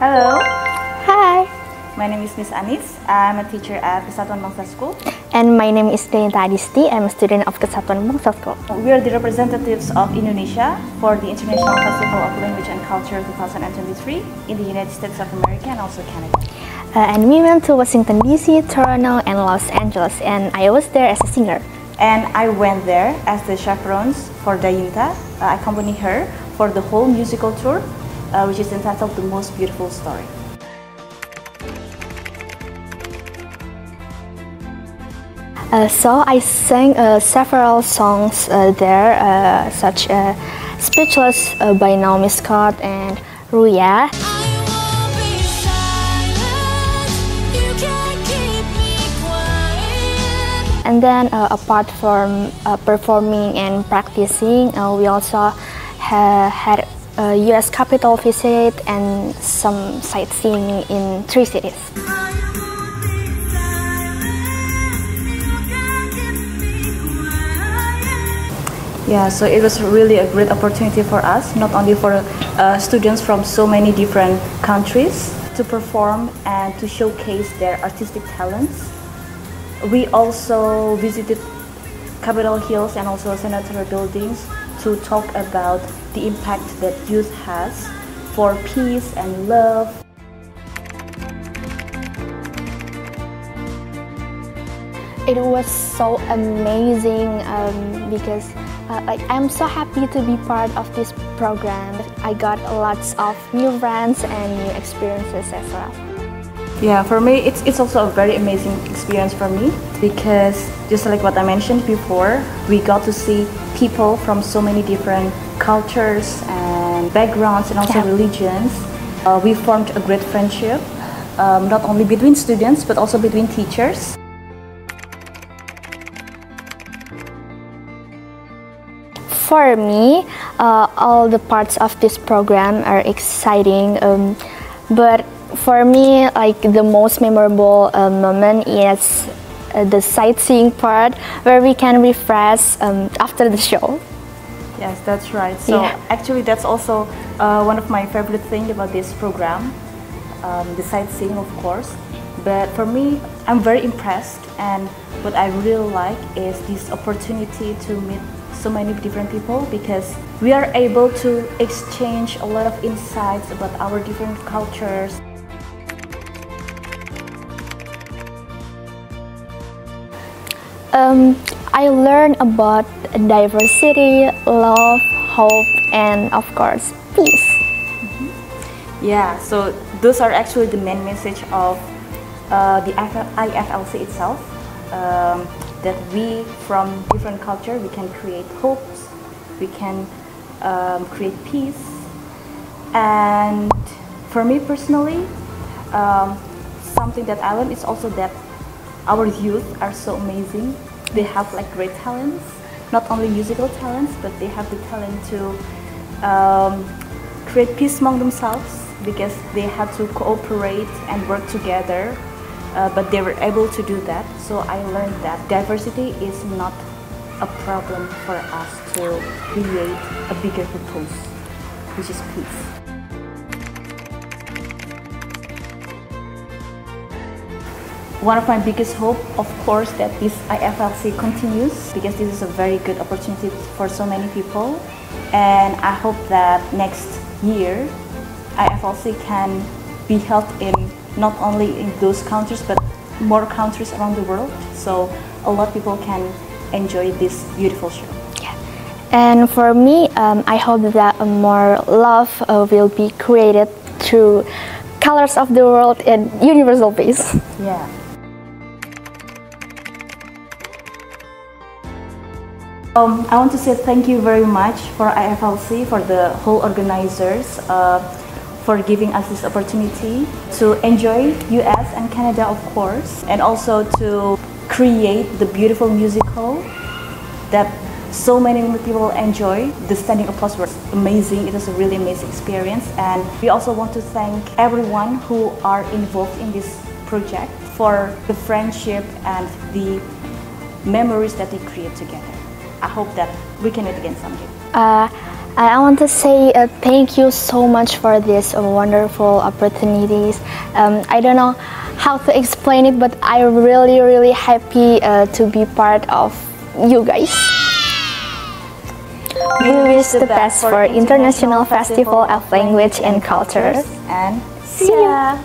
Hello. Hi. My name is Miss Anis. I'm a teacher at Kesatuan Bangsa School. And my name is Dayinta. I'm a student of Kesatuan Bangsa School. We are the representatives of Indonesia for the International Festival of Language and Culture 2023 in the United States of America and also Canada. And we went to Washington DC, Toronto, and Los Angeles, and I was there as a singer. And I went there as the chaperones for Dayinta. I accompanied her for the whole musical tour, which is entitled The Most Beautiful Story. So I sang several songs there, such as Speechless by Naomi Scott and Ruya. And then apart from performing and practicing, we also had a US Capitol visit and some sightseeing in 3 cities. Yeah, so it was really a great opportunity for us, not only for students from so many different countries to perform and to showcase their artistic talents. We also visited Capitol Hills and also senatorial buildings to talk about the impact that youth has for peace and love. It was so amazing because I'm so happy to be part of this program. I got lots of new friends and new experiences as well. Yeah, for me, it's also a very amazing experience for me because just like what I mentioned before, we got to see people from so many different cultures and backgrounds and also religions. We formed a great friendship, not only between students but also between teachers. For me, all the parts of this program are exciting, but for me, like the most memorable moment is the sightseeing part where we can refresh after the show. Yes, that's right. So actually that's also one of my favorite things about this program, the sightseeing of course. But for me, I'm very impressed, and what I really like is this opportunity to meet so many different people because we are able to exchange a lot of insights about our different cultures. I learned about diversity, love, hope, and of course, peace. Yeah, so those are actually the main message of the IFLC itself, that we from different culture, we can create hopes, we can create peace. And for me personally, something that I learned is also that our youth are so amazing. They have like great talents, not only musical talents, but they have the talent to create peace among themselves because they had to cooperate and work together, but they were able to do that. So I learned that diversity is not a problem for us to create a bigger purpose, which is peace. One of my biggest hope, of course, that this IFLC continues because this is a very good opportunity for so many people, and I hope that next year IFLC can be held in not only in those countries but more countries around the world, so a lot of people can enjoy this beautiful show. Yeah. And for me, I hope that more love will be created through colors of the world and universal peace. Yeah. I want to say thank you very much for IFLC, for the whole organizers, for giving us this opportunity to enjoy US and Canada, of course, and also to create the beautiful musical that so many people enjoy. The standing applause was amazing. It was a really amazing experience, and we also want to thank everyone who are involved in this project for the friendship and the memories that we create together. I hope that we can meet again someday. I want to say thank you so much for these wonderful opportunities. I don't know how to explain it, but I'm really happy to be part of you guys. We wish the best for International Festival of Language and Cultures. And see ya!